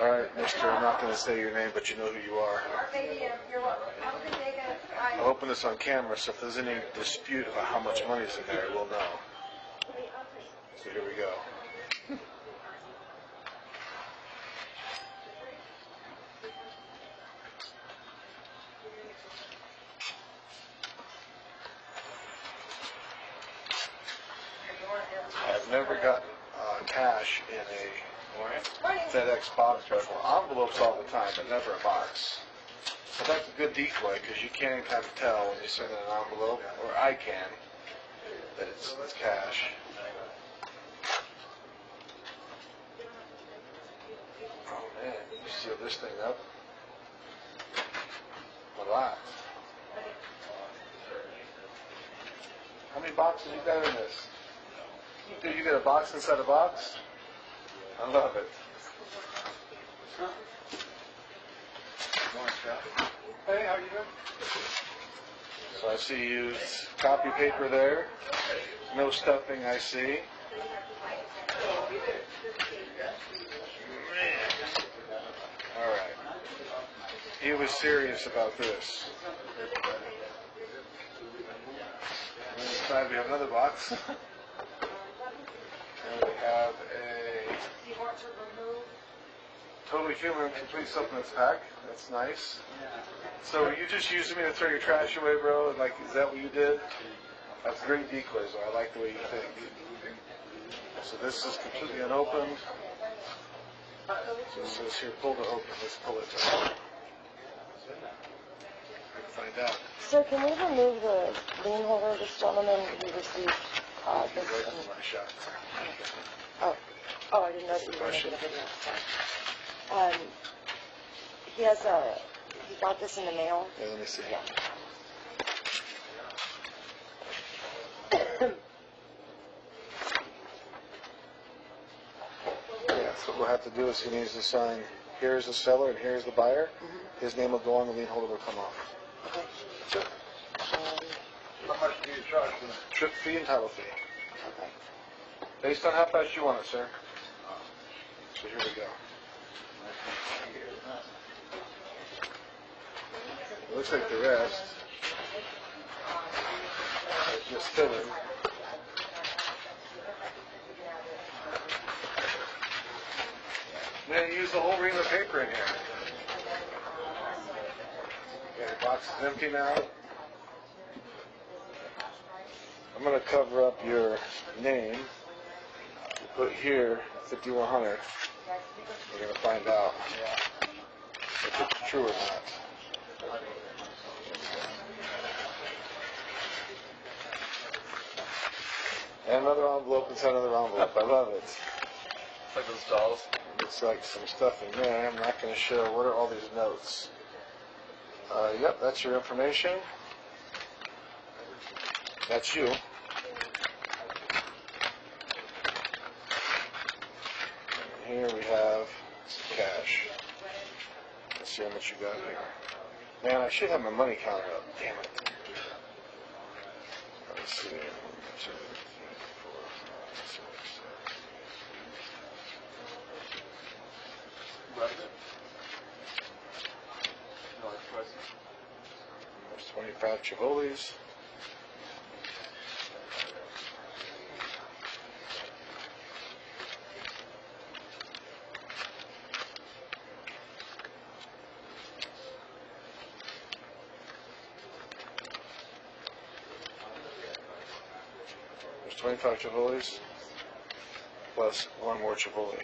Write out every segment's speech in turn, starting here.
All right, mister, I'm not going to say your name, but you know who you are. I'm hoping this on camera, so if there's any dispute about how much money's in there, we'll know. So here we go. I've never gotten cash in a FedEx box before. Envelopes all the time, but never a box. So that's a good decoy because you can kind of tell when you send in an envelope, or I can, that it's cash. Oh man, you seal this thing up. A lot. How many boxes you got in this? Dude, you got a box inside a box? I love it. Hey, how you doing? So I see you use copy paper there. No stuffing, I see. All right. He was serious about this. On this side we have another box. And we have a Totally Human Complete Supplements pack. That's nice. So you just using me to throw your trash away, bro? Like, is that what you did? That's great decoys, though. I like the way you think. So this is completely unopened. So it says here, pull to open. Let's pull it to open. I can find out. Sir, can we remove the lien holder? This gentleman, he received this. Right in my shot. Oh, I didn't know that you were making a video. Sorry. He got this in the mail. Yeah, let me see. Yeah. Yeah, so what we'll have to do is he needs to sign, here's the seller and here's the buyer. Mm-hmm. His name will go on, the lien holder will come off. Okay. That's it. How much do you charge for that? Trip fee and title fee. Okay. Based on how fast you want it, sir. So here we go. It looks like the rest is just filling. Man, you use the whole ream of paper in here. Okay, the box is empty now. I'm going to cover up your name. Put here 5100. We're going to find out if it's true or not. And another envelope inside another envelope. I love it. It's like those dolls. Looks like some stuff in there. I'm not going to show. What are all these notes? Yep, that's your information. That's you. And here we have some cash. Let's see how much you got here. Man, I should have my money counter up. Damn it. Let's see. 1, 2, 3, 4, 5, 6, 7. Right. No, it's prices. There's 25 Chivolis. There's 25 Chivolis plus one more Chivoli.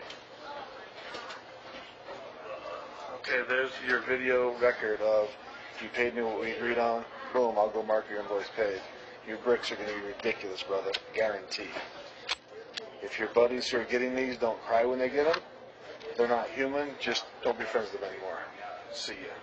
Okay, there's your video record of you paid me what we agreed on. Boom, I'll go mark your invoice paid. Your bricks are going to be ridiculous, brother. Guaranteed. If your buddies who are getting these don't cry when they get them, they're not human. Just don't be friends with them anymore. See ya.